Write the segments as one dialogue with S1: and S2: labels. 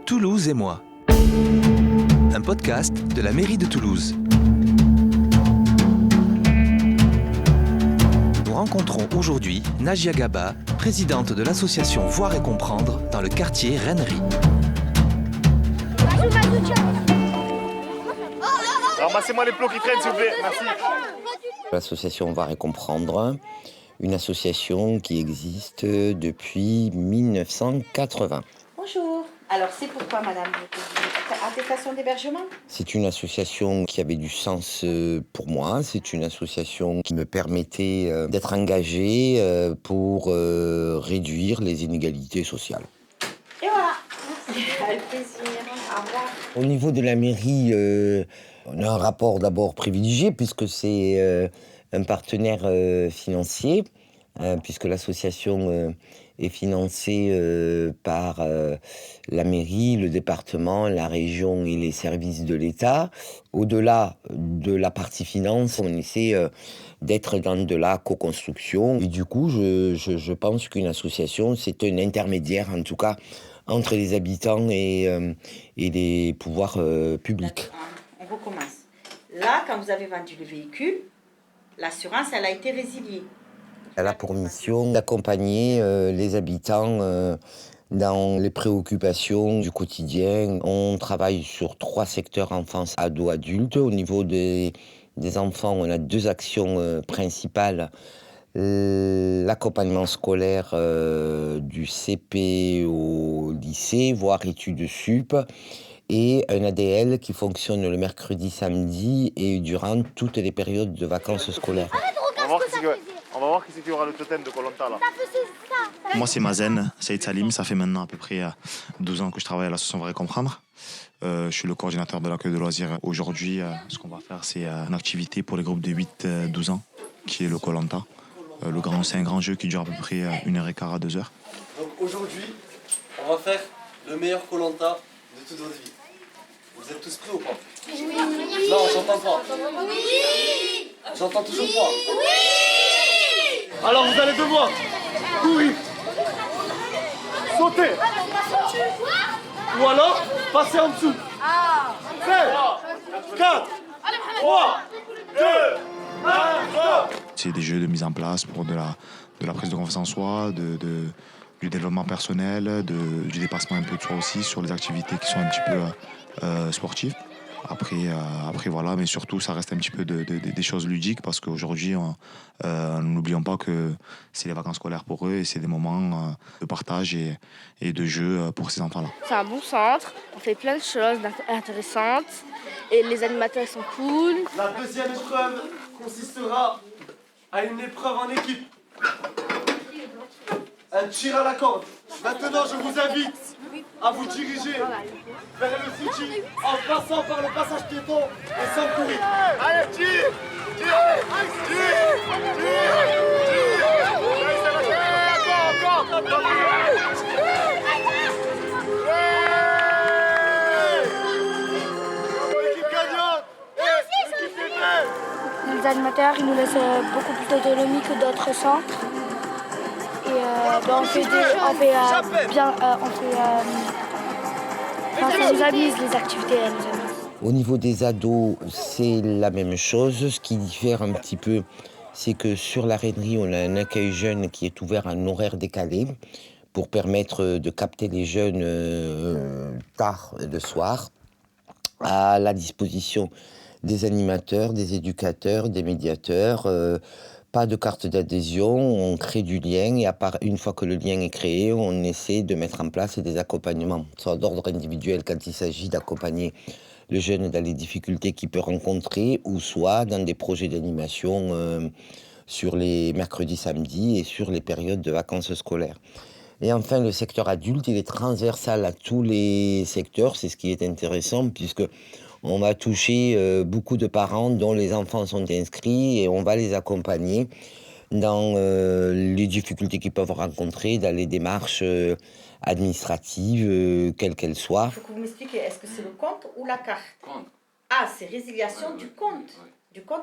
S1: Toulouse et moi. Un podcast de la mairie de Toulouse. Nous rencontrons aujourd'hui Nagia Gaba, présidente de l'association Voir et Comprendre dans le quartier Rennery.
S2: Ramassez-moi les plots qui traînent, s'il vous plaît. Merci.
S3: L'association Voir et Comprendre, une association qui existe depuis 1980.
S4: Bonjour. Alors, c'est pourquoi, madame, attestation d'hébergement? C'est
S3: une association qui avait du sens pour moi. C'est une association qui me permettait d'être engagé pour réduire les inégalités sociales.
S4: Et voilà. Avec plaisir. Au revoir.
S3: Au niveau de la mairie, on a un rapport d'abord privilégié puisque c'est un partenaire financier, puisque l'association est financée par la mairie, le département, la région et les services de l'État. Au-delà de la partie finance, on essaie d'être dans de la co-construction. Et du coup, je pense qu'une association, c'est un intermédiaire, en tout cas, entre les habitants et les pouvoirs publics.
S4: On recommence. Là, quand vous avez vendu le véhicule, l'assurance, elle a été résiliée.
S3: Elle a pour mission d'accompagner les habitants dans les préoccupations du quotidien. On travaille sur 3 secteurs enfance, ados, adultes. Au niveau des enfants, on a 2 actions principales. L'accompagnement scolaire du CP au lycée, voire études sup, et un ADL qui fonctionne le mercredi, samedi et durant toutes les périodes de vacances scolaires.
S2: On va voir qui c'est qui aura le totem de Koh-Lanta là.
S5: Moi c'est Mazen, Saïd Salim, ça fait maintenant à peu près 12 ans que je travaille à l'association Voir et Comprendre. Je suis le coordinateur de l'accueil de loisirs. Aujourd'hui, ce qu'on va faire, c'est une activité pour les groupes de 8-12 ans, qui est le Koh-Lanta. C'est un grand jeu qui dure à peu près 1h15 à 2h.
S6: Donc aujourd'hui, on va faire le meilleur Koh-Lanta de toute votre vie. Vous êtes tous prêts ou pas? Oui. Non, j'entends pas. Oui. J'entends toujours pas. Oui. Alors vous allez devoir courir, sauter, ou alors passer en dessous. 5, 4, 3, 2, 1,
S5: C'est des jeux de mise en place pour de la prise de confiance en soi, du développement personnel, du dépassement un peu de soi aussi sur les activités qui sont un petit peu sportives. Après voilà, mais surtout ça reste un petit peu des choses ludiques parce qu'aujourd'hui n'oublions pas que c'est les vacances scolaires pour eux et c'est des moments de partage et de jeu pour ces enfants-là.
S7: C'est un bon centre, on fait plein de choses intéressantes et les animateurs sont cool.
S6: La deuxième épreuve consistera à une épreuve en équipe. Un tir à la corde. Maintenant, je vous invite à vous diriger vers le city en passant par le passage piéton et sans courir.
S2: Allez, tire. Encore. L'équipe gagnante et l'équipe gagnante.
S7: Les animateurs ils nous laissent beaucoup plus d'autonomie que d'autres centres. Ça nous amuse les activités.
S3: Au niveau des ados, c'est la même chose. Ce qui diffère un petit peu, c'est que sur la Rennery, on a un accueil jeune qui est ouvert en horaire décalé pour permettre de capter les jeunes tard le soir, à la disposition des animateurs, des éducateurs, des médiateurs. Pas de carte d'adhésion, on crée du lien et une fois que le lien est créé, on essaie de mettre en place des accompagnements, soit d'ordre individuel quand il s'agit d'accompagner le jeune dans les difficultés qu'il peut rencontrer, ou soit dans des projets d'animation sur les mercredis, samedis et sur les périodes de vacances scolaires. Et enfin, le secteur adulte, il est transversal à tous les secteurs, c'est ce qui est intéressant puisque on va toucher beaucoup de parents dont les enfants sont inscrits et on va les accompagner dans les difficultés qu'ils peuvent rencontrer, dans les démarches administratives, quelles qu'elles soient.
S4: Il faut que vous m'expliquiez, est-ce que c'est le compte ou la carte? Compte. Ah, c'est résiliation du compte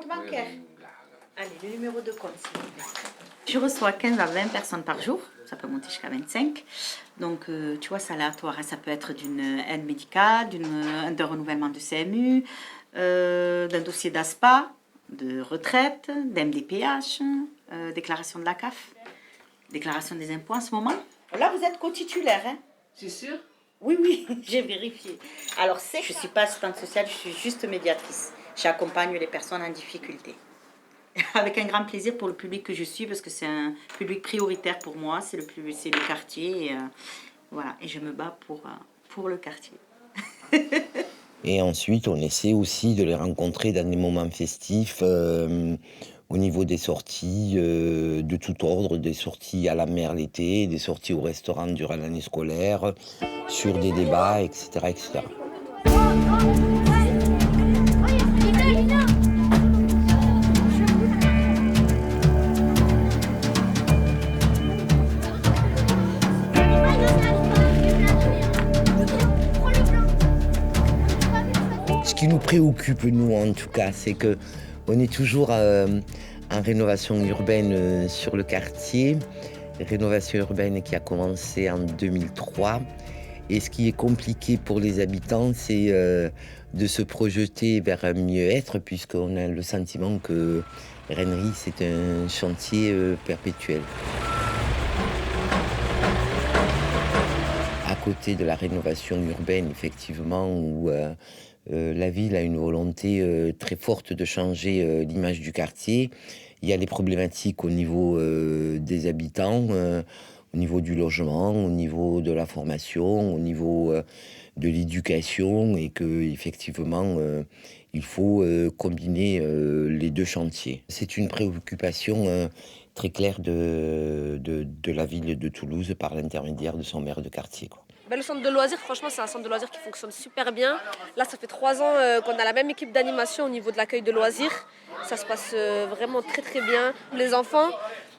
S4: bancaire. Allez, le numéro de compte, s'il vous plaît. Je reçois 15 à 20 personnes par jour, ça peut monter jusqu'à 25. Donc, tu vois, c'est aléatoire, hein. Ça peut être d'une aide médicale, d'un renouvellement de CMU, d'un dossier d'ASPA, de retraite, d'MDPH, déclaration de la CAF, déclaration des impôts en ce moment. Là, vous êtes co-titulaire, hein?
S8: C'est sûr?
S4: Oui, j'ai vérifié. Alors, je ne suis pas assistante sociale, je suis juste médiatrice. J'accompagne les personnes en difficulté. Avec un grand plaisir pour le public que je suis, parce que c'est un public prioritaire pour moi, c'est le quartier. Et, voilà, et je me bats pour le quartier.
S3: Et ensuite, on essaie aussi de les rencontrer dans des moments festifs, au niveau des sorties de tout ordre, des sorties à la mer l'été, des sorties au restaurant durant l'année scolaire, sur des débats, etc. etc. Ce qui nous préoccupe, nous, en tout cas, c'est qu'on est toujours en rénovation urbaine sur le quartier. Rénovation urbaine qui a commencé en 2003. Et ce qui est compliqué pour les habitants, c'est de se projeter vers un mieux-être, puisqu'on a le sentiment que Rennery, c'est un chantier perpétuel. À côté de la rénovation urbaine, effectivement, où la ville a une volonté très forte de changer l'image du quartier. Il y a des problématiques au niveau des habitants, au niveau du logement, au niveau de la formation, au niveau de l'éducation, et qu'effectivement, il faut combiner les deux chantiers. C'est une préoccupation très claire de la ville de Toulouse par l'intermédiaire de son maire de quartier, quoi.
S9: Le centre de loisirs, franchement, c'est un centre de loisirs qui fonctionne super bien. Là, ça fait 3 ans qu'on a la même équipe d'animation au niveau de l'accueil de loisirs. Ça se passe vraiment très très bien. Les enfants,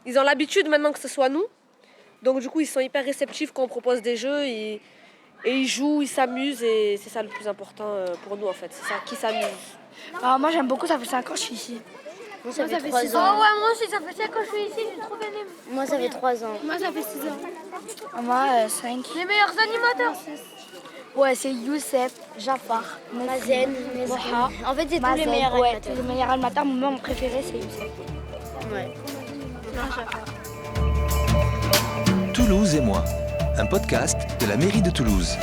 S9: ils ont l'habitude maintenant que ce soit nous. Donc du coup, ils sont hyper réceptifs quand on propose des jeux. Et ils jouent, ils s'amusent. Et c'est ça le plus important pour nous, en fait. C'est ça, qui s'amuse.
S7: Alors, moi, j'aime beaucoup, ça fait 5 ans que je suis ici.
S2: Moi, ça fait 3 ans.
S10: Oh ouais, moi aussi, ça fait 5 ans que je suis ici, j'ai trop bien aimé.
S2: Moi, ça fait 3 ans.
S10: Moi, ça fait 6 ans.
S7: Moi, 5.
S10: Les meilleurs animateurs.
S7: Ouais, c'est Youssef, Jafar,
S2: Mazen,
S7: Moha.
S2: En fait, c'est tous les meilleurs
S7: ouais,
S2: animateurs.
S7: tous les meilleurs animateurs. Mon préféré, c'est Youssef.
S2: Ouais.
S1: Toulouse et moi, un podcast de la mairie de Toulouse.